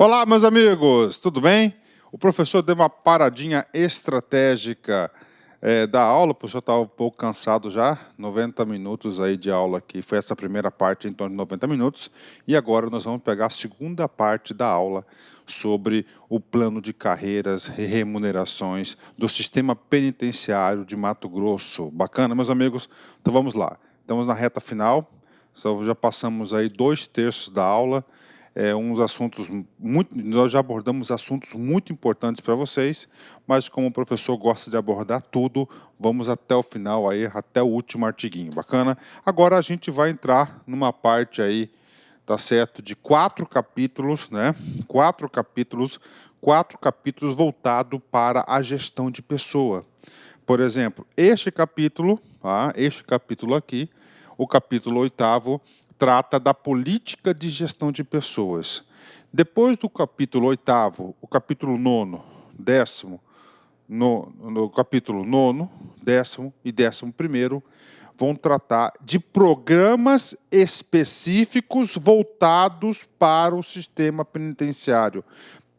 Olá, meus amigos, tudo bem? O professor deu uma paradinha estratégica da aula, o professor estava um pouco cansado já, 90 minutos aí de aula aqui, foi essa primeira parte em torno de 90 minutos, e agora nós vamos pegar a segunda parte da aula sobre o plano de carreiras e remunerações do sistema penitenciário de Mato Grosso. Bacana, meus amigos? Então vamos lá, estamos na reta final, já passamos aí 2/3 da aula. Nós já abordamos assuntos muito importantes para vocês, mas como o professor gosta de abordar tudo, vamos até o final, aí, até o último artiguinho, bacana? Agora a gente vai entrar numa parte aí, tá certo, de 4 capítulos, né? 4 capítulos voltado para a gestão de pessoa. Por exemplo, este capítulo aqui, o capítulo 8º, trata da política de gestão de pessoas. Depois do capítulo 8º, o capítulo 9º, 10º, no capítulo 9º, 10º e 11º, vão tratar de programas específicos voltados para o sistema penitenciário.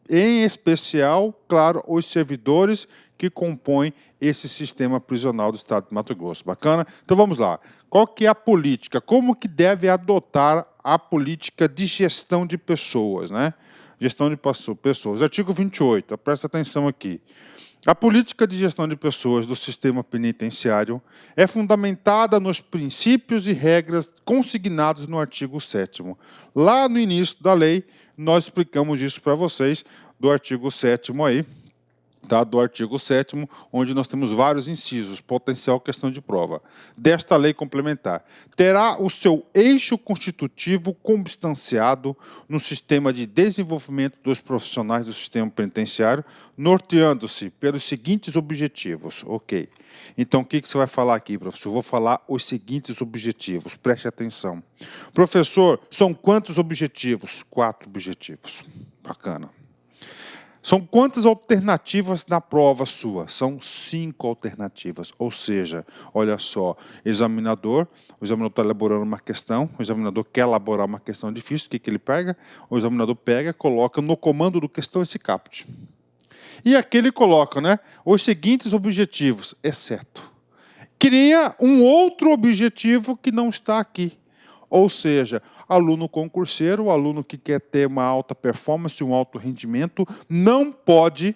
Em especial, claro, os servidores que compõem esse sistema prisional do Estado de Mato Grosso. Bacana? Então vamos lá. Qual que é a política? Como que deve adotar a política de gestão de pessoas, né? Gestão de pessoas. Artigo 28, presta atenção aqui. A política de gestão de pessoas do sistema penitenciário é fundamentada nos princípios e regras consignados no artigo 7º. Lá no início da lei, nós explicamos isso para vocês, do artigo 7º aí, tá? Do artigo 7º, onde nós temos vários incisos, potencial questão de prova. Desta lei complementar, terá o seu eixo constitutivo consubstanciado no sistema de desenvolvimento dos profissionais do sistema penitenciário, norteando-se pelos seguintes objetivos. Ok. Então, o que você vai falar aqui, professor? Eu vou falar os seguintes objetivos, preste atenção. Professor, são quantos objetivos? 4 objetivos. Bacana. São quantas alternativas na prova sua? São 5 alternativas. Ou seja, olha só, o examinador está elaborando uma questão, o examinador quer elaborar uma questão difícil, o que ele pega? O examinador pega, coloca no comando do questão esse caput. E aqui ele coloca, né, os seguintes objetivos, exceto. Cria um outro objetivo que não está aqui. Ou seja, aluno concurseiro, o aluno que quer ter uma alta performance, um alto rendimento, não pode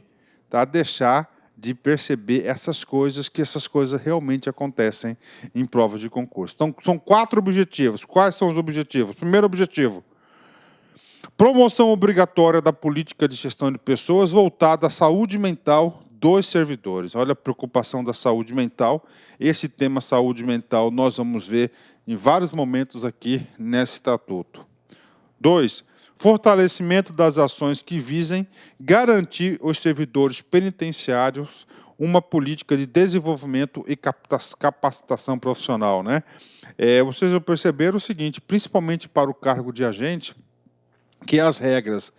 deixar de perceber essas coisas, que essas coisas realmente acontecem em provas de concurso. Então, são 4 objetivos. Quais são os objetivos? Primeiro objetivo, promoção obrigatória da política de gestão de pessoas voltada à saúde mental dos servidores. Olha a preocupação da saúde mental. Esse tema saúde mental nós vamos ver em vários momentos aqui nesse estatuto. 2. Fortalecimento das ações que visem garantir aos servidores penitenciários uma política de desenvolvimento e capacitação profissional, né? Vocês vão perceber o seguinte, principalmente para o cargo de agente, que as regras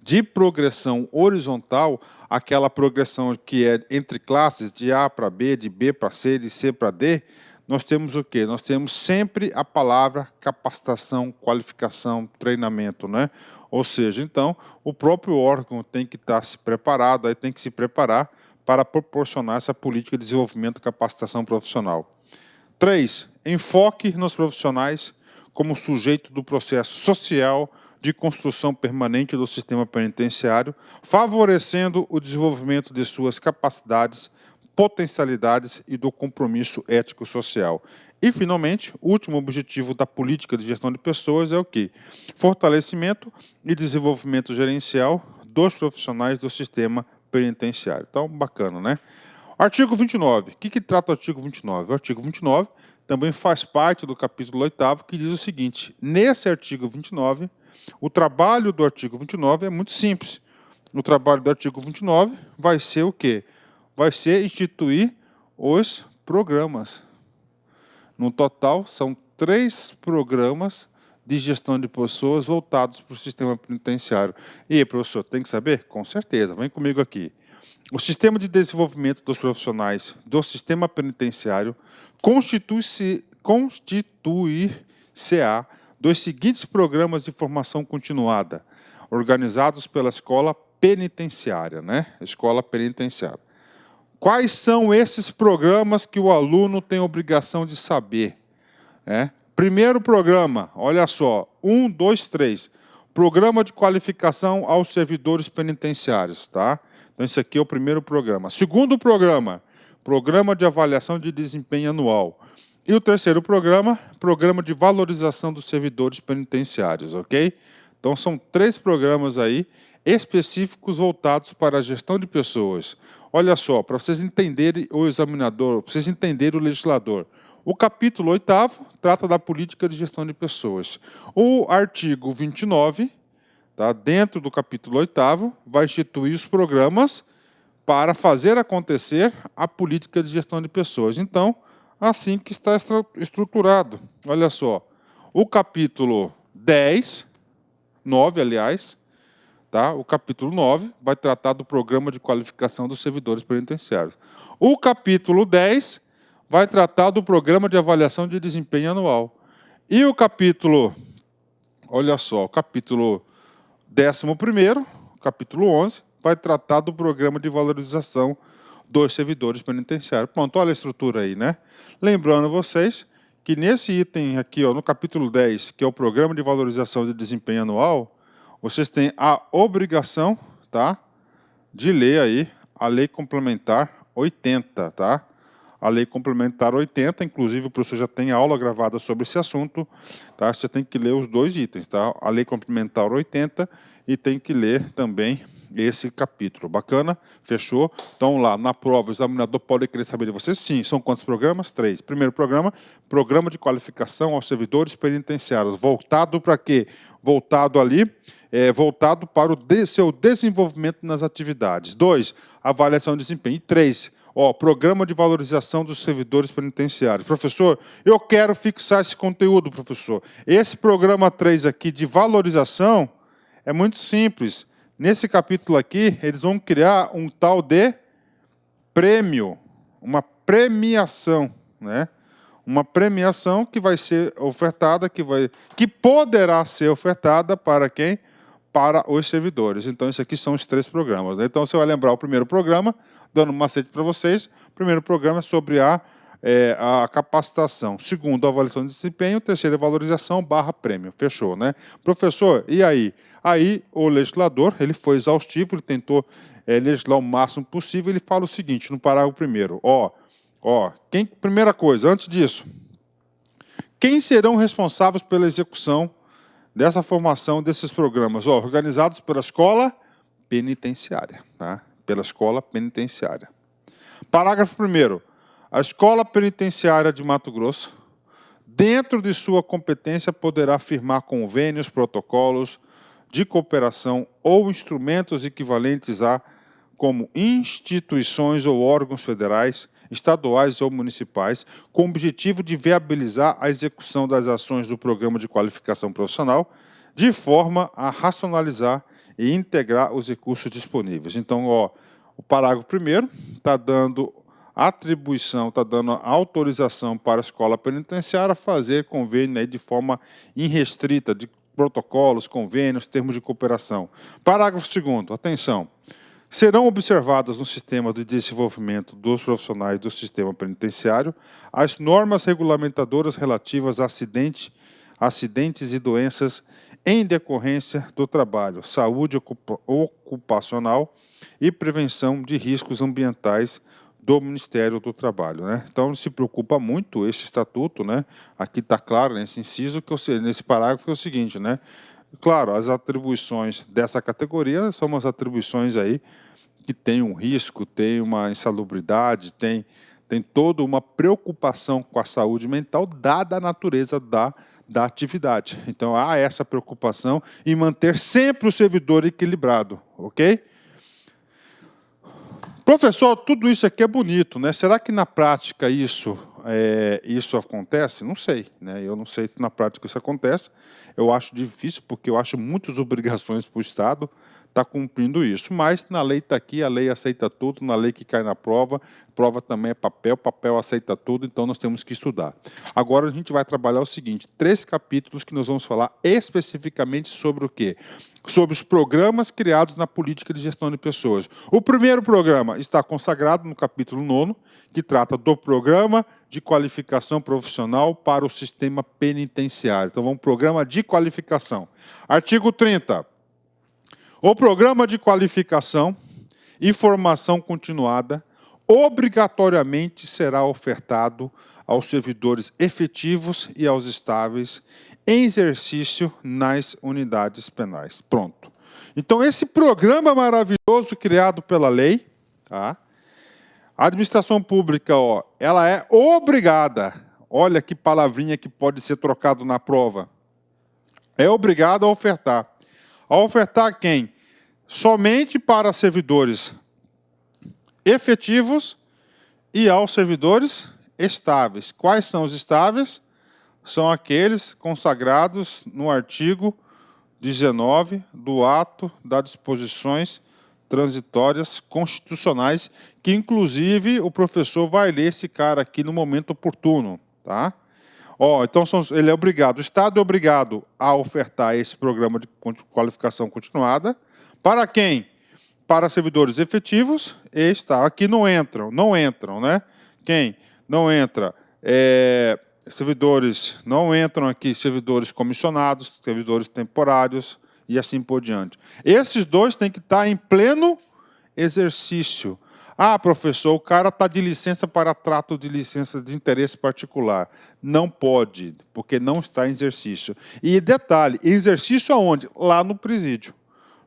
de progressão horizontal, aquela progressão que é entre classes, de A para B, de B para C, de C para D, nós temos o quê? Nós temos sempre a palavra capacitação, qualificação, treinamento, né? Ou seja, então, o próprio órgão tem que estar se preparado, aí tem que se preparar para proporcionar essa política de desenvolvimento e capacitação profissional. 3. Enfoque nos profissionais como sujeito do processo social de construção permanente do sistema penitenciário, favorecendo o desenvolvimento de suas capacidades, potencialidades e do compromisso ético-social. E, finalmente, o último objetivo da política de gestão de pessoas é o quê? Fortalecimento e desenvolvimento gerencial dos profissionais do sistema penitenciário. Então, bacana, né? Artigo 29. O que trata o artigo 29? O artigo 29 também faz parte do capítulo 8º, que diz o seguinte, nesse artigo 29, o trabalho do artigo 29 é muito simples. O trabalho do artigo 29 vai ser o quê? Vai ser instituir os programas. No total, são 3 programas de gestão de pessoas voltados para o sistema penitenciário. E aí, professor, tem que saber? Com certeza, vem comigo aqui. O sistema de desenvolvimento dos profissionais do sistema penitenciário constituir-se-á dos seguintes programas de formação continuada: organizados pela escola penitenciária, né? Escola penitenciária. Quais são esses programas que o aluno tem obrigação de saber? Primeiro programa, olha só, 1, 2, 3. Programa de qualificação aos servidores penitenciários, tá? Então, esse aqui é o primeiro programa. Segundo programa, programa de avaliação de desempenho anual. E o terceiro programa, programa de valorização dos servidores penitenciários, ok? Então, são 3 programas aí específicos voltados para a gestão de pessoas. Olha só, para vocês entenderem o examinador, para vocês entenderem o legislador. O capítulo 8º trata da política de gestão de pessoas. O artigo 29, tá, dentro do capítulo 8º, vai instituir os programas para fazer acontecer a política de gestão de pessoas. Então, assim que está estruturado. Olha só, o capítulo 10, 9, aliás, tá? O capítulo 9 vai tratar do programa de qualificação dos servidores penitenciários. O capítulo 10 vai tratar do programa de avaliação de desempenho anual. E o capítulo, olha só, o capítulo 11º, capítulo 11, vai tratar do programa de valorização dos servidores penitenciários. Pronto, olha a estrutura aí, né? Lembrando vocês que nesse item aqui, ó, no capítulo 10, que é o programa de valorização de desempenho anual, vocês têm a obrigação, tá, de ler aí a Lei Complementar 80, tá? A Lei Complementar 80, inclusive o professor já tem aula gravada sobre esse assunto, tá? Você tem que ler os 2 itens, tá? A Lei Complementar 80 e tem que ler também esse capítulo. Bacana? Fechou? Então, lá na prova, o examinador pode querer saber de vocês? Sim. São quantos programas? 3. Primeiro programa, programa de qualificação aos servidores penitenciários. Voltado para quê? Voltado ali, voltado para o seu desenvolvimento nas atividades. 2, avaliação de desempenho. E 3, programa de valorização dos servidores penitenciários. Professor, eu quero fixar esse conteúdo, professor. Esse programa 3 aqui de valorização é muito simples. Nesse capítulo aqui, eles vão criar um tal de prêmio, uma premiação, né? Uma premiação que vai ser ofertada, que poderá ser ofertada para quem? Para os servidores. Então, esses aqui são os 3 programas, né? Então, você vai lembrar o primeiro programa, dando um macete para vocês. O primeiro programa é sobre a capacitação. Segundo, a avaliação de desempenho. Terceiro, a valorização / prêmio. Fechou, né? Professor, e aí? Aí, o legislador, ele foi exaustivo, ele tentou legislar o máximo possível. Ele fala o seguinte, no parágrafo primeiro. Primeira coisa, antes disso, quem serão responsáveis pela execução dessa formação desses programas? Organizados pela escola penitenciária, tá? Pela escola penitenciária. Parágrafo 1º. A Escola Penitenciária de Mato Grosso, dentro de sua competência, poderá firmar convênios, protocolos de cooperação ou instrumentos equivalentes a, como instituições ou órgãos federais, estaduais ou municipais, com o objetivo de viabilizar a execução das ações do Programa de Qualificação Profissional, de forma a racionalizar e integrar os recursos disponíveis. Então, o parágrafo 1º está dando atribuição, está dando autorização para a escola penitenciária fazer convênio aí de forma irrestrita, de protocolos, convênios, termos de cooperação. Parágrafo 2º, atenção. Serão observadas no sistema de desenvolvimento dos profissionais do sistema penitenciário as normas regulamentadoras relativas a acidentes e doenças em decorrência do trabalho, saúde ocupacional e prevenção de riscos ambientais do Ministério do Trabalho, né? Então, se preocupa muito esse estatuto, né? Aqui está claro nesse inciso, nesse parágrafo, que é o seguinte, né? Claro, as atribuições dessa categoria são umas atribuições aí que tem um risco, tem uma insalubridade, tem toda uma preocupação com a saúde mental, dada a natureza da atividade. Então, há essa preocupação em manter sempre o servidor equilibrado, ok? Professor, tudo isso aqui é bonito, né? Será que na prática isso acontece? Não sei, né? Eu não sei se na prática isso acontece. Eu acho difícil, porque eu acho muitas obrigações para o Estado estar cumprindo isso. Mas na lei está aqui, a lei aceita tudo, na lei que cai na prova também é papel aceita tudo, então nós temos que estudar. Agora a gente vai trabalhar o seguinte, 3 capítulos que nós vamos falar especificamente sobre o quê? sobre os programas criados na política de gestão de pessoas. O primeiro programa está consagrado no capítulo 9, que trata do programa de qualificação profissional para o sistema penitenciário. Então, vamos ao programa de qualificação. Artigo 30. O programa de qualificação e formação continuada obrigatoriamente será ofertado aos servidores efetivos e aos estáveis em exercício nas unidades penais. Pronto. Então, esse programa maravilhoso criado pela lei, tá? A administração pública, ó, ela é obrigada, olha que palavrinha que pode ser trocado na prova, é obrigada a ofertar. A ofertar quem? Somente para servidores efetivos e aos servidores estáveis. Quais são os estáveis? São aqueles consagrados no artigo 19 do ato das disposições transitórias constitucionais, que inclusive o professor vai ler esse cara aqui no momento oportuno, tá? Ó, então ele é obrigado, o Estado é obrigado a ofertar esse programa de qualificação continuada. Para quem? Para servidores efetivos e estáveis. Aqui não entram, né? Quem não entra? Servidores, não entram aqui servidores comissionados, servidores temporários e assim por diante. Esses dois têm que estar em pleno exercício. Ah, professor, o cara está de licença para trato de licença de interesse particular. Não pode, porque não está em exercício. E detalhe, exercício aonde? Lá no presídio.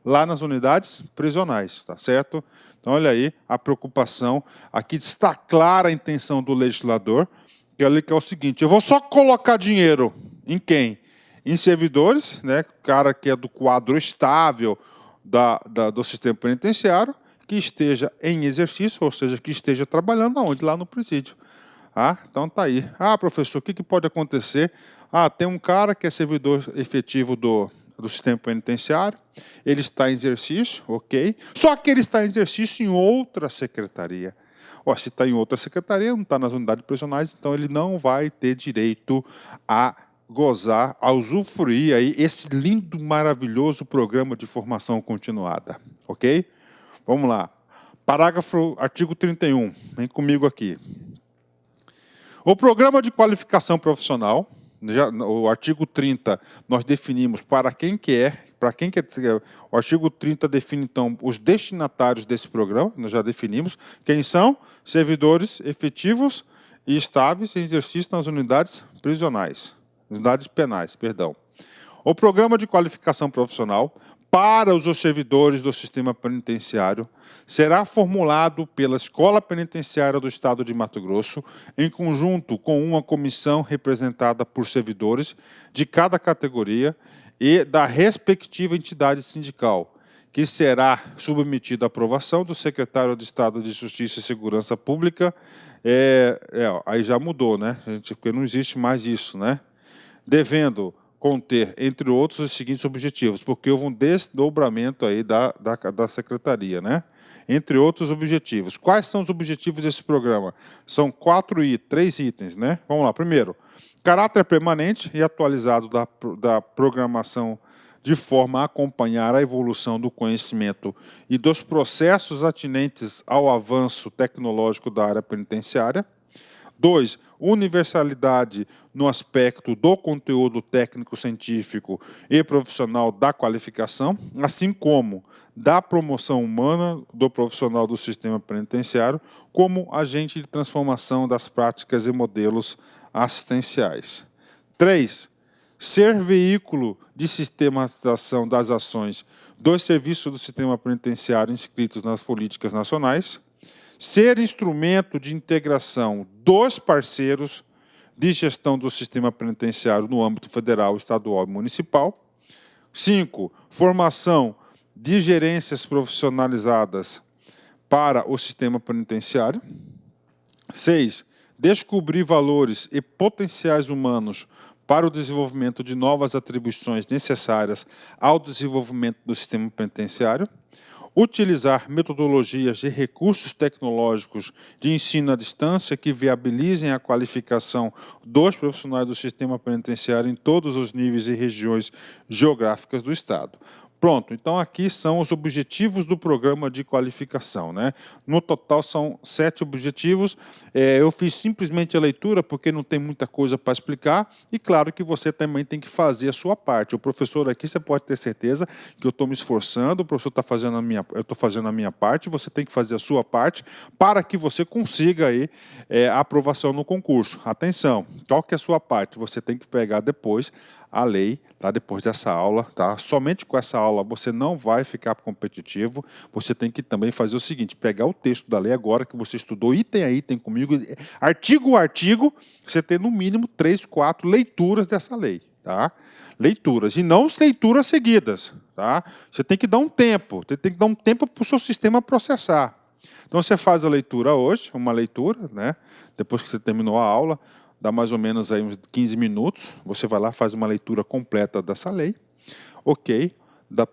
Lá nas unidades prisionais, tá certo? Então, olha aí a preocupação. Aqui está clara a intenção do legislador, que é o seguinte: eu vou só colocar dinheiro em quem? Em servidores, né? O cara que é do quadro estável do sistema penitenciário, que esteja em exercício, ou seja, que esteja trabalhando aonde? Lá no presídio. Ah, então tá aí. Ah, professor, o que pode acontecer? Ah, tem um cara que é servidor efetivo do sistema penitenciário, ele está em exercício, ok? Só que ele está em exercício em outra secretaria. Ó, se está em outra secretaria, não está nas unidades prisionais, então ele não vai ter direito a gozar, a usufruir aí esse lindo, maravilhoso programa de formação continuada, ok? Vamos lá. Artigo 31, vem comigo aqui. O programa de qualificação profissional, o artigo 30, nós definimos para quem que é, o artigo 30 define, então, os destinatários desse programa, nós já definimos, quem são? Servidores efetivos e estáveis em exercício nas unidades prisionais, unidades penais, perdão. O programa de qualificação profissional para os servidores do sistema penitenciário será formulado pela Escola Penitenciária do Estado de Mato Grosso, em conjunto com uma comissão representada por servidores de cada categoria e da respectiva entidade sindical, que será submetido à aprovação do secretário de Estado de Justiça e Segurança Pública. Aí já mudou, né? Porque não existe mais isso, né? Devendo conter, entre outros, os seguintes objetivos, porque houve um desdobramento aí da secretaria, né? Entre outros objetivos. Quais são os objetivos desse programa? São 3 itens, né? Vamos lá. Primeiro, caráter permanente e atualizado da programação de forma a acompanhar a evolução do conhecimento e dos processos atinentes ao avanço tecnológico da área penitenciária. 2, universalidade no aspecto do conteúdo técnico-científico e profissional da qualificação, assim como da promoção humana do profissional do sistema penitenciário como agente de transformação das práticas e modelos assistenciais. 3, ser veículo de sistematização das ações dos serviços do sistema penitenciário inscritos nas políticas nacionais. Ser instrumento de integração dos parceiros de gestão do sistema penitenciário no âmbito federal, estadual e municipal. 5, formação de gerências profissionalizadas para o sistema penitenciário. 6, descobrir valores e potenciais humanos para o desenvolvimento de novas atribuições necessárias ao desenvolvimento do sistema penitenciário. Utilizar metodologias e recursos tecnológicos de ensino à distância que viabilizem a qualificação dos profissionais do sistema penitenciário em todos os níveis e regiões geográficas do Estado. Pronto, então aqui são os objetivos do programa de qualificação, né? No total são 7 objetivos. Eu fiz simplesmente a leitura porque não tem muita coisa para explicar e claro que você também tem que fazer a sua parte. O professor aqui, você pode ter certeza que eu estou me esforçando, o professor está fazendo eu estou fazendo a minha parte, você tem que fazer a sua parte para que você consiga aí a aprovação no concurso. Atenção, qual que é a sua parte? Você tem que pegar depois a lei, tá? Depois dessa aula, tá? Somente com essa aula você não vai ficar competitivo, você tem que também fazer o seguinte, pegar o texto da lei agora que você estudou item a item comigo, artigo a artigo, você tem no mínimo 3, 4 leituras dessa lei, tá? Leituras, e não leituras seguidas, tá? Você tem que dar um tempo, você tem que dar um tempo para o seu sistema processar. Então você faz a leitura hoje, uma leitura, né? Depois que você terminou a aula, dá mais ou menos aí uns 15 minutos, você vai lá, faz uma leitura completa dessa lei, ok,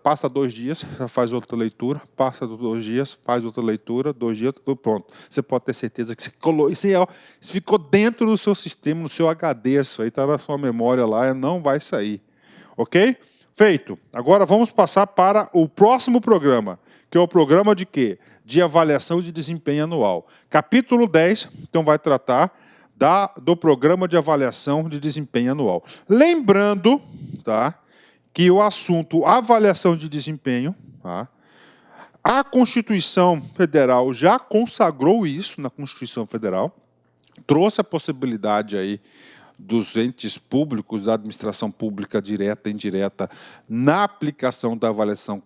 passa 2 dias, faz outra leitura, passa 2 dias, faz outra leitura, 2 dias, tudo pronto. Você pode ter certeza que isso ficou dentro do seu sistema, no seu HD, isso aí está na sua memória lá, não vai sair, ok? Feito. Agora vamos passar para o próximo programa, que é o programa de quê? De avaliação de desempenho anual. Capítulo 10, então vai tratar do programa de avaliação de desempenho anual. Lembrando, tá, que o assunto avaliação de desempenho, tá, a Constituição Federal já consagrou isso na Constituição Federal, trouxe a possibilidade aí dos entes públicos, da administração pública direta e indireta, na aplicação da avaliação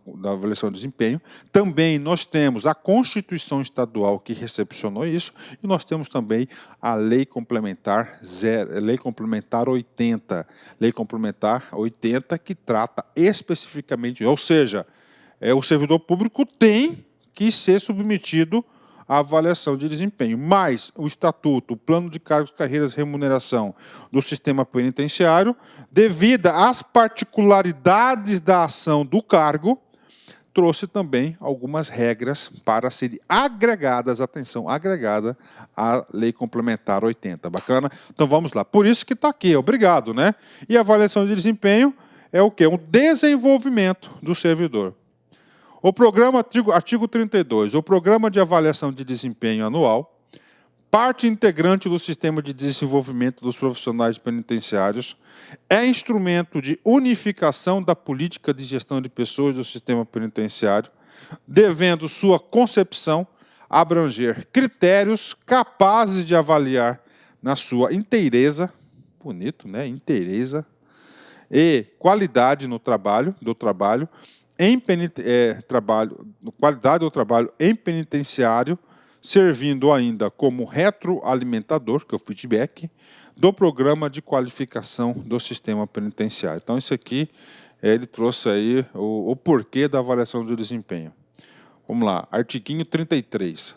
de desempenho. Também nós temos a Constituição Estadual que recepcionou isso, e nós temos também a Lei Complementar 80, Lei Complementar 80, que trata especificamente, ou seja, o servidor público tem que ser submetido a avaliação de desempenho, mas o Estatuto, o Plano de Cargos, Carreiras e Remuneração do Sistema Penitenciário, devido às particularidades da ação do cargo, trouxe também algumas regras para serem agregadas, atenção, agregada à Lei Complementar 80. Bacana? Então vamos lá. Por isso que está aqui, obrigado, né? E a avaliação de desempenho é o quê? Um desenvolvimento do servidor. O programa, artigo 32, o Programa de Avaliação de Desempenho Anual, parte integrante do Sistema de Desenvolvimento dos Profissionais Penitenciários, é instrumento de unificação da política de gestão de pessoas do sistema penitenciário, devendo sua concepção abranger critérios capazes de avaliar na sua inteireza, bonito, né? Inteireza, e qualidade no trabalho, qualidade do trabalho em penitenciário, servindo ainda como retroalimentador, que é o feedback, do programa de qualificação do sistema penitenciário. Então, isso aqui, ele trouxe aí o porquê da avaliação do desempenho. Vamos lá, artiguinho 33.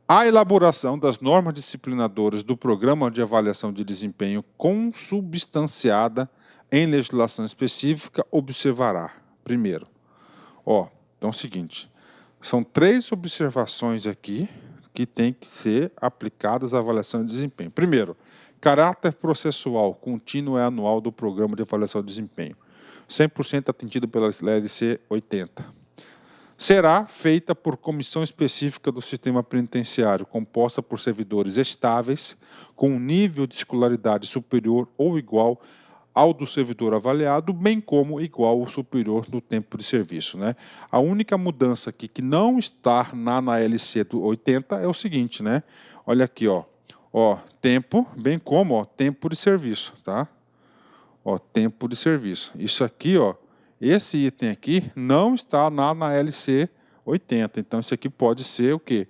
A elaboração das normas disciplinadoras do programa de avaliação de desempenho consubstanciada em legislação específica observará, primeiro, então é o seguinte, são 3 observações aqui que têm que ser aplicadas à avaliação de desempenho. Primeiro, caráter processual contínuo e anual do programa de avaliação de desempenho, 100% atendido pela LC 80. Será feita por comissão específica do sistema penitenciário, composta por servidores estáveis, com um nível de escolaridade superior ou igual ao do servidor avaliado, bem como igual ou superior no tempo de serviço, né? A única mudança aqui que não está na LC do 80 é o seguinte, né? Olha aqui, tempo, bem como, tempo de serviço, tá? Tempo de serviço. Isso aqui, esse item aqui não está na LC 80. Então, isso aqui pode ser o quê?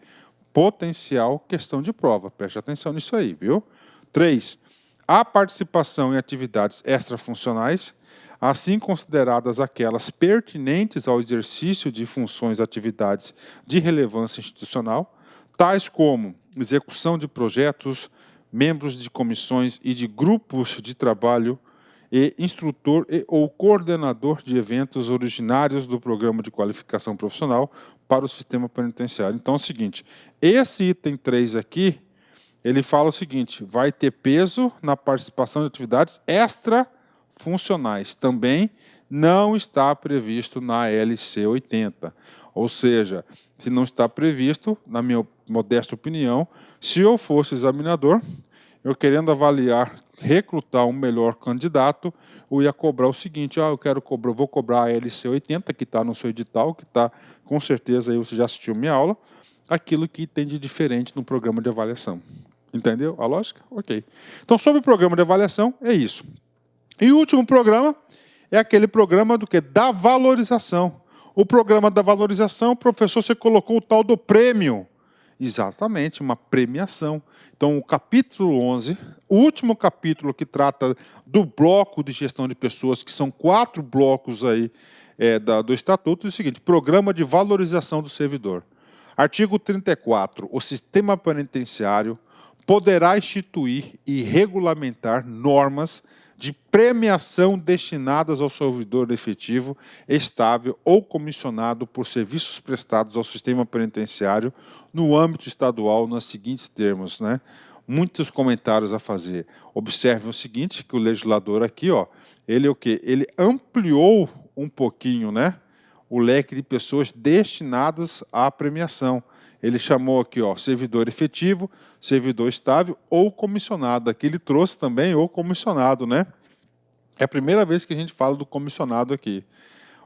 Potencial questão de prova. Preste atenção nisso aí, viu? 3. A participação em atividades extrafuncionais, assim consideradas aquelas pertinentes ao exercício de funções e atividades de relevância institucional, tais como execução de projetos, membros de comissões e de grupos de trabalho e instrutor ou coordenador de eventos originários do programa de qualificação profissional para o sistema penitenciário. Então é o seguinte, esse item 3 aqui, ele fala o seguinte, vai ter peso na participação de atividades extrafuncionais. Também não está previsto na LC 80. Ou seja, se não está previsto, na minha modesta opinião, se eu fosse examinador, eu querendo avaliar, recrutar um melhor candidato, eu ia cobrar o seguinte: vou cobrar a LC 80, que está no seu edital, que está, com certeza, aí você já assistiu minha aula, aquilo que tem de diferente no programa de avaliação. Entendeu a lógica? Ok. Então, sobre o programa de avaliação, é isso. E o último programa é aquele programa do quê? Da valorização. O programa da valorização, professor, você colocou o tal do prêmio. Exatamente, uma premiação. Então, o capítulo 11, o último capítulo que trata do bloco de gestão de pessoas, que são 4 blocos aí do Estatuto, é o seguinte: Programa de Valorização do Servidor. Artigo 34. O sistema penitenciário poderá instituir e regulamentar normas de premiação destinadas ao servidor efetivo, estável ou comissionado por serviços prestados ao sistema penitenciário no âmbito estadual, nos seguintes termos, né? Muitos comentários a fazer. Observe o seguinte, que o legislador aqui, ele o quê? Ele ampliou um pouquinho, né, o leque de pessoas destinadas à premiação. Ele chamou aqui, servidor efetivo, servidor estável ou comissionado. Aqui ele trouxe também o comissionado, né? É a primeira vez que a gente fala do comissionado aqui,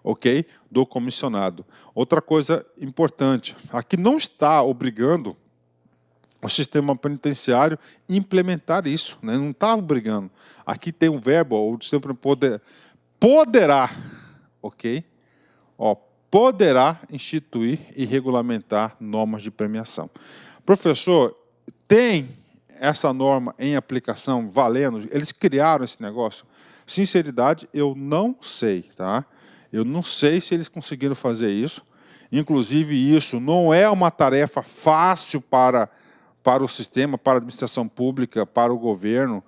ok? Do comissionado. Outra coisa importante, aqui não está obrigando o sistema penitenciário a implementar isso, né? Não está obrigando. Aqui tem um verbo, o sistema poderá, ok? Poderá instituir e regulamentar normas de premiação. Professor, tem essa norma em aplicação valendo? Eles criaram esse negócio? Sinceridade, eu não sei, tá? Eu não sei se eles conseguiram fazer isso. Inclusive, isso não é uma tarefa fácil para o sistema, para a administração pública, para o governo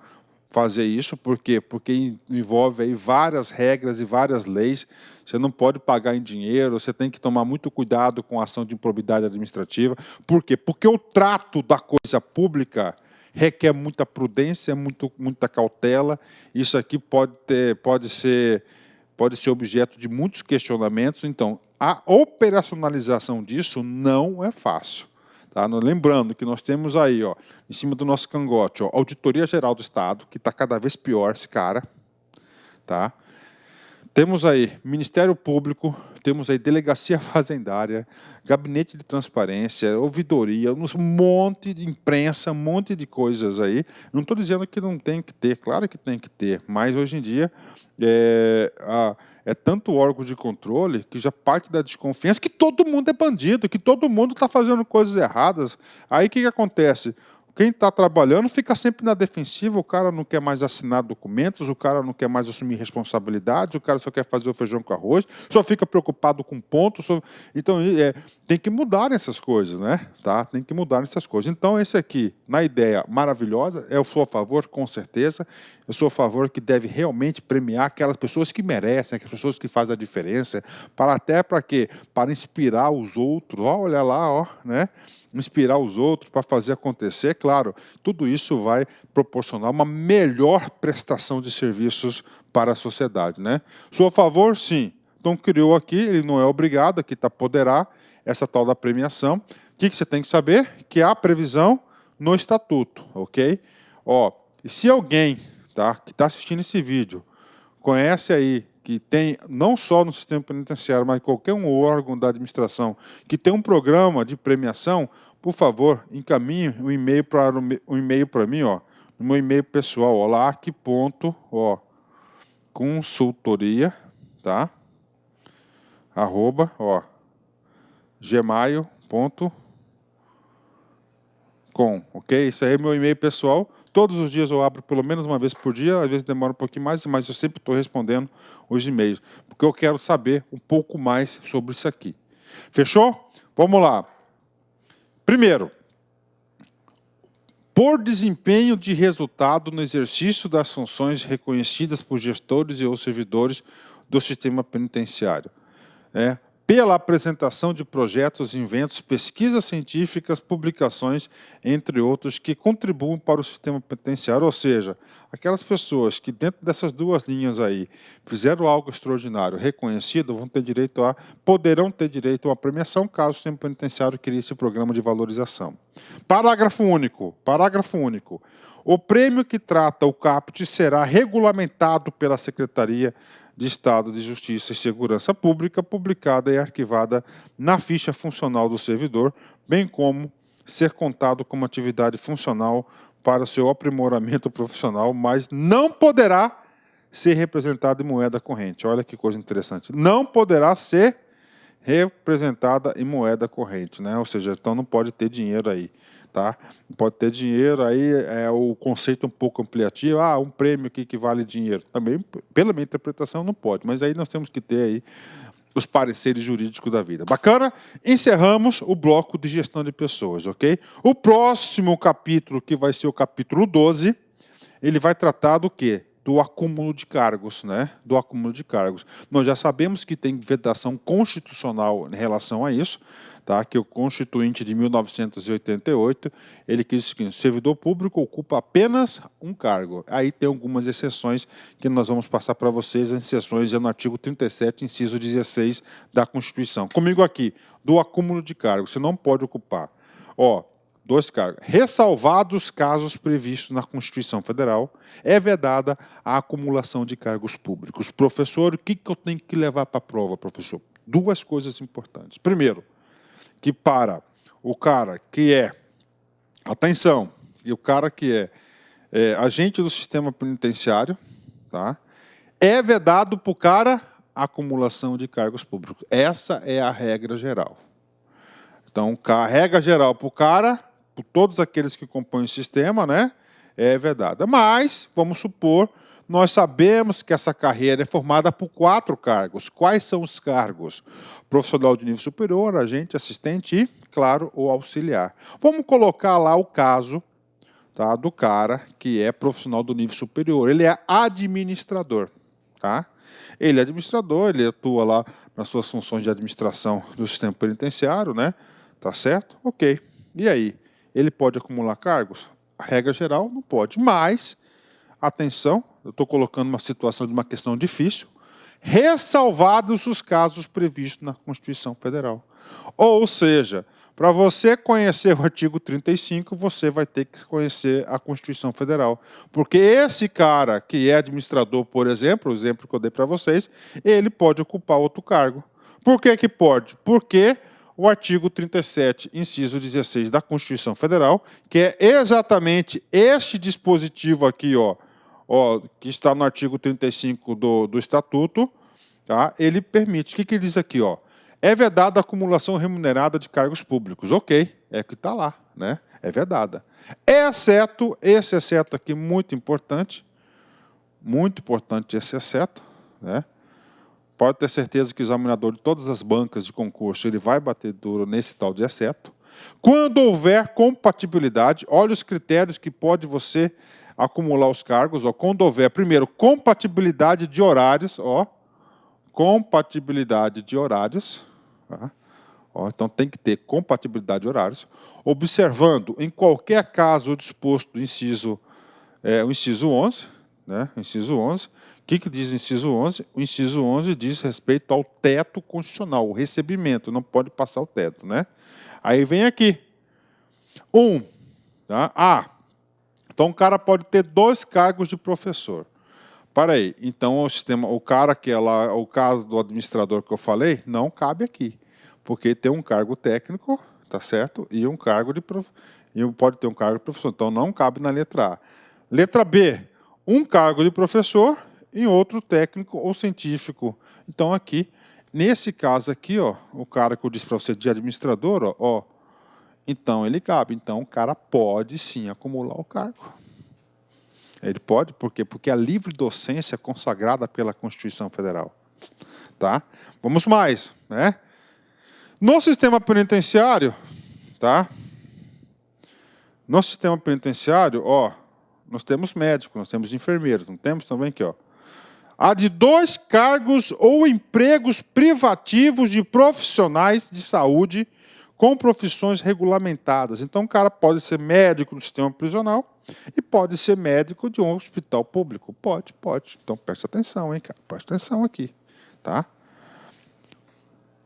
fazer isso. Por quê? Porque envolve aí várias regras e várias leis. Você não pode pagar em dinheiro, você tem que tomar muito cuidado com a ação de improbidade administrativa. Por quê? Porque o trato da coisa pública requer muita prudência, muita cautela. Isso aqui pode ser objeto de muitos questionamentos. Então, a operacionalização disso não é fácil. Tá? Lembrando que nós temos aí, em cima do nosso cangote, Auditoria Geral do Estado, que está cada vez pior esse cara. Tá? Temos aí Ministério Público, temos aí Delegacia Fazendária, Gabinete de Transparência, Ouvidoria, um monte de imprensa, um monte de coisas aí. Não estou dizendo que não tem que ter, claro que tem que ter, mas hoje em dia é tanto órgão de controle que já parte da desconfiança que todo mundo é bandido, que todo mundo está fazendo coisas erradas. Aí o que acontece? Quem está trabalhando fica sempre na defensiva, o cara não quer mais assinar documentos, o cara não quer mais assumir responsabilidades, o cara só quer fazer o feijão com arroz, só fica preocupado com pontos. Então, tem que mudar essas coisas, né? Tá? Tem que mudar essas coisas. Então, esse aqui, na ideia maravilhosa, eu sou a favor, com certeza, eu sou a favor que deve realmente premiar aquelas pessoas que merecem, aquelas pessoas que fazem a diferença, até para quê? Para inspirar os outros. Olha lá, né? Inspirar os outros para fazer acontecer, claro, tudo isso vai proporcionar uma melhor prestação de serviços para a sociedade, né? Sou a favor, sim. Então, criou aqui, ele não é obrigado, aqui está poderá, essa tal da premiação. O que você tem que saber? Que há previsão no Estatuto, ok? E se alguém, tá, que está assistindo esse vídeo, conhece aí, que tem, não só no sistema penitenciário, mas qualquer um órgão da administração, que tem um programa de premiação, por favor, encaminhe um e-mail para mim, no meu e-mail pessoal, consultoria, tá? @gmail.com, ok? Isso aí é meu e-mail pessoal. Todos os dias eu abro pelo menos uma vez por dia, às vezes demora um pouquinho mais, mas eu sempre estou respondendo os e-mails, porque eu quero saber um pouco mais sobre isso aqui. Fechou? Vamos lá. Primeiro, por desempenho de resultado no exercício das funções reconhecidas por gestores e ou servidores do sistema penitenciário. pela apresentação de projetos, inventos, pesquisas científicas, publicações, entre outros, que contribuem para o sistema penitenciário. Ou seja, aquelas pessoas que dentro dessas duas linhas aí fizeram algo extraordinário, reconhecido, poderão ter direito a uma premiação caso o sistema penitenciário crie esse programa de valorização. Parágrafo único. Parágrafo único. O prêmio que trata o caput será regulamentado pela Secretaria de Estado de Justiça e Segurança Pública, publicada e arquivada na ficha funcional do servidor, bem como ser contado como atividade funcional para o seu aprimoramento profissional, mas não poderá ser representado em moeda corrente. Olha que coisa interessante. Não poderá ser representada em moeda corrente, né? Ou seja, então não pode ter dinheiro aí. Tá? Pode ter dinheiro, aí é o conceito um pouco ampliativo, um prêmio aqui que vale dinheiro. Também, pela minha interpretação, não pode, mas aí nós temos que ter aí os pareceres jurídicos da vida. Bacana? Encerramos o bloco de gestão de pessoas, ok? O próximo capítulo, que vai ser o capítulo 12, ele vai tratar do quê? Do acúmulo de cargos, né? Do acúmulo de cargos. Nós já sabemos que tem vedação constitucional em relação a isso, tá? Que o Constituinte de 1988, ele quis o seguinte: o servidor público ocupa apenas um cargo. Aí tem algumas exceções que nós vamos passar para vocês, as exceções no artigo 37, inciso 16 da Constituição. Comigo aqui, do acúmulo de cargos, você não pode ocupar. 2 cargos. Ressalvados casos previstos na Constituição Federal, é vedada a acumulação de cargos públicos. Professor, o que eu tenho que levar para a prova, professor? 2 coisas importantes. Primeiro, que para o cara que é, atenção, e o cara que é agente do sistema penitenciário, tá? É vedado para o cara a acumulação de cargos públicos. Essa é a regra geral. Então, a regra geral para o cara, por todos aqueles que compõem o sistema, né, é vedada. Mas, vamos supor, nós sabemos que essa carreira é formada por 4 cargos. Quais são os cargos? Profissional de nível superior, agente, assistente e, claro, o auxiliar. Vamos colocar lá o caso, tá, do cara que é profissional do nível superior. Ele é administrador. Tá? Ele é administrador, ele atua lá nas suas funções de administração do sistema penitenciário, né? Tá certo? Ok. E aí? Ele pode acumular cargos? A regra geral, não pode. Mas, atenção, eu estou colocando uma situação de uma questão difícil, ressalvados os casos previstos na Constituição Federal. Ou seja, para você conhecer o artigo 35, você vai ter que conhecer a Constituição Federal. Porque esse cara que é administrador, por exemplo, o exemplo que eu dei para vocês, ele pode ocupar outro cargo. Por que que pode? Porque o artigo 37, inciso 16 da Constituição Federal, que é exatamente este dispositivo aqui, que está no artigo 35 do Estatuto, tá? Ele permite, o que ele diz aqui? É vedada a acumulação remunerada de cargos públicos. Ok, é que está lá, né? É vedada. Exceto, esse exceto aqui, muito importante esse exceto, né? Pode ter certeza que o examinador de todas as bancas de concurso ele vai bater duro nesse tal de exceto. Quando houver compatibilidade, olha os critérios que pode você acumular os cargos. Quando houver, primeiro, compatibilidade de horários. Compatibilidade de horários. Tá? Então tem que ter compatibilidade de horários. Observando, em qualquer caso, o disposto do inciso 11. Né? Inciso 11. O que diz o inciso 11? O inciso 11 diz respeito ao teto constitucional, o recebimento, não pode passar o teto. Né? Aí vem aqui. Tá? Então o cara pode ter 2 cargos de professor. Para aí, então o cara que é lá, o caso do administrador que eu falei, não cabe aqui. Porque tem um cargo técnico, tá certo? E um cargo pode ter um cargo de professor. Então não cabe na letra A. Letra B, um cargo de professor e outro técnico ou científico. Então aqui, nesse caso aqui, o cara que eu disse para você de administrador, então ele cabe. Então o cara pode sim acumular o cargo. Ele pode, por quê? Porque a livre docência é consagrada pela Constituição Federal. Tá? Vamos mais, né? No sistema penitenciário, tá? No sistema penitenciário, nós temos médicos, nós temos enfermeiros, não temos também aqui, a de 2 cargos ou empregos privativos de profissionais de saúde com profissões regulamentadas. Então, o cara pode ser médico do sistema prisional e pode ser médico de um hospital público. Pode. Então, preste atenção, hein, cara? Preste atenção aqui, tá?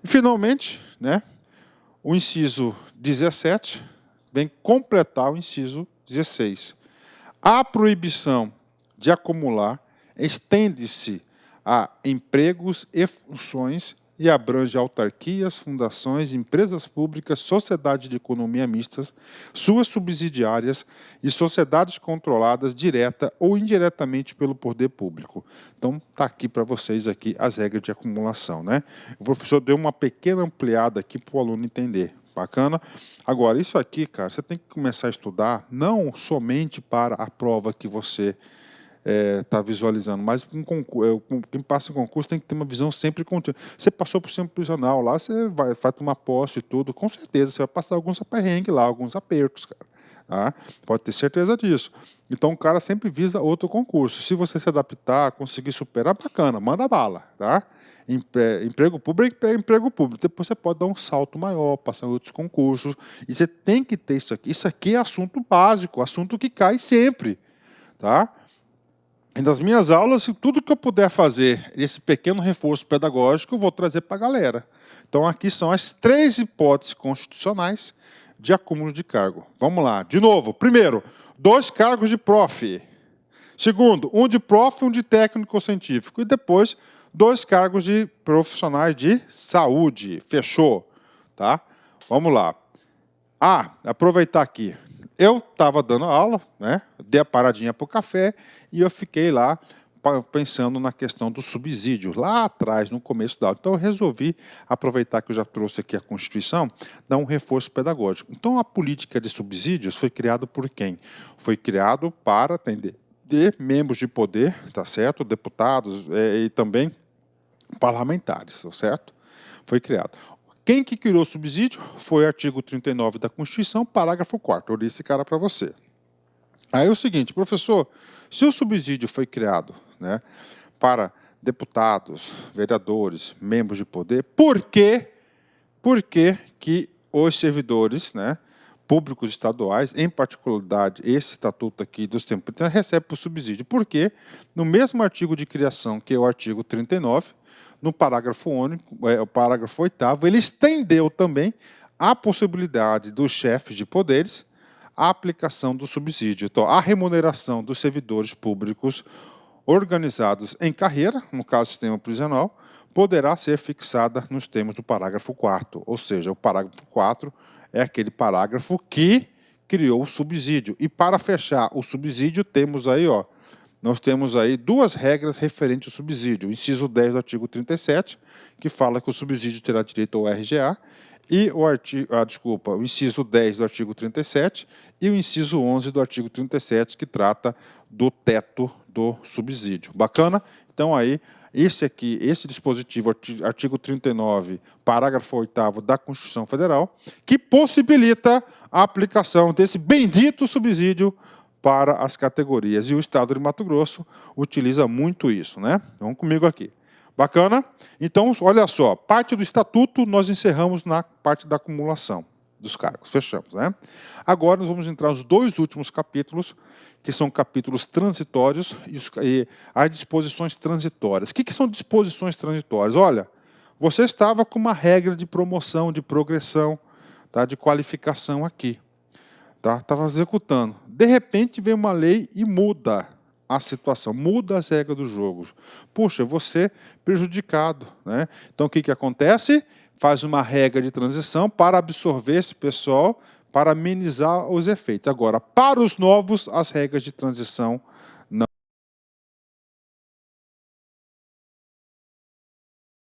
E, finalmente, né, o inciso 17 vem completar o inciso 16. A proibição de acumular estende-se a empregos e funções e abrange autarquias, fundações, empresas públicas, sociedades de economia mistas, suas subsidiárias e sociedades controladas direta ou indiretamente pelo poder público. Então, está aqui para vocês aqui as regras de acumulação, né? O professor deu uma pequena ampliada aqui para o aluno entender. Bacana? Agora, isso aqui, cara, você tem que começar a estudar não somente para a prova que você está visualizando, mas quem passa em concurso tem que ter uma visão sempre contínua. Você passou por sistema prisional lá, você vai tomar posse e tudo, com certeza, você vai passar alguns perrengues lá, alguns apertos, cara. Tá? Pode ter certeza disso. Então, o cara sempre visa outro concurso. Se você se adaptar, conseguir superar, bacana, manda bala, tá? Emprego público é emprego público. Depois você pode dar um salto maior, passar em outros concursos. E você tem que ter isso aqui. Isso aqui é assunto básico, assunto que cai sempre, tá? E nas minhas aulas, tudo que eu puder fazer, esse pequeno reforço pedagógico, eu vou trazer para a galera. Então, aqui são as 3 hipóteses constitucionais de acúmulo de cargo. Vamos lá. De novo. Primeiro, 2 cargos de prof. Segundo, 1 de prof e 1 de técnico científico. E depois, 2 cargos de profissionais de saúde. Fechou? Tá? Vamos lá. Aproveitar aqui. Eu estava dando aula, né? Dei a paradinha para o café e eu fiquei lá pensando na questão do subsídio, lá atrás, no começo da aula. Então, eu resolvi aproveitar que eu já trouxe aqui a Constituição, dar um reforço pedagógico. Então, a política de subsídios foi criada por quem? Foi criado para atender membros de poder, tá certo? Deputados e também parlamentares, tá certo? Foi criado. Quem que criou o subsídio foi o artigo 39 da Constituição, parágrafo 4º. Eu li esse cara para você. Aí é o seguinte, professor, se o subsídio foi criado, né, para deputados, vereadores, membros de poder, por que que os servidores, né, públicos estaduais, em particularidade esse estatuto aqui dos tempos, recebe o subsídio? Porque no mesmo artigo de criação, que é o artigo 39, no parágrafo único, o parágrafo 8º, ele estendeu também a possibilidade dos chefes de poderes a aplicação do subsídio. Então, a remuneração dos servidores públicos organizados em carreira, no caso do sistema prisional, poderá ser fixada nos termos do parágrafo 4º. Ou seja, o parágrafo 4º é aquele parágrafo que criou o subsídio. E para fechar o subsídio, nós temos aí 2 regras referentes ao subsídio. O inciso 10 do artigo 37, que fala que o subsídio terá direito ao RGA, e o inciso 10 do artigo 37 e o inciso 11 do artigo 37, que trata do teto do subsídio. Bacana? Então, aí, esse dispositivo, artigo 39, parágrafo 8º da Constituição Federal, que possibilita a aplicação desse bendito subsídio para as categorias. E o Estado de Mato Grosso utiliza muito isso, né? Vamos comigo aqui. Bacana? Então, olha só, parte do estatuto nós encerramos na parte da acumulação dos cargos. Fechamos, né? Agora nós vamos entrar nos 2 últimos capítulos, que são capítulos transitórios e as disposições transitórias. O que são disposições transitórias? Olha, você estava com uma regra de promoção, de progressão, tá, de qualificação aqui. Tá? Estava executando. De repente, vem uma lei e muda a situação, muda as regras do jogo. Puxa, você prejudicado, né? Então, o que acontece? Faz uma regra de transição para absorver esse pessoal, para amenizar os efeitos. Agora, para os novos, as regras de transição não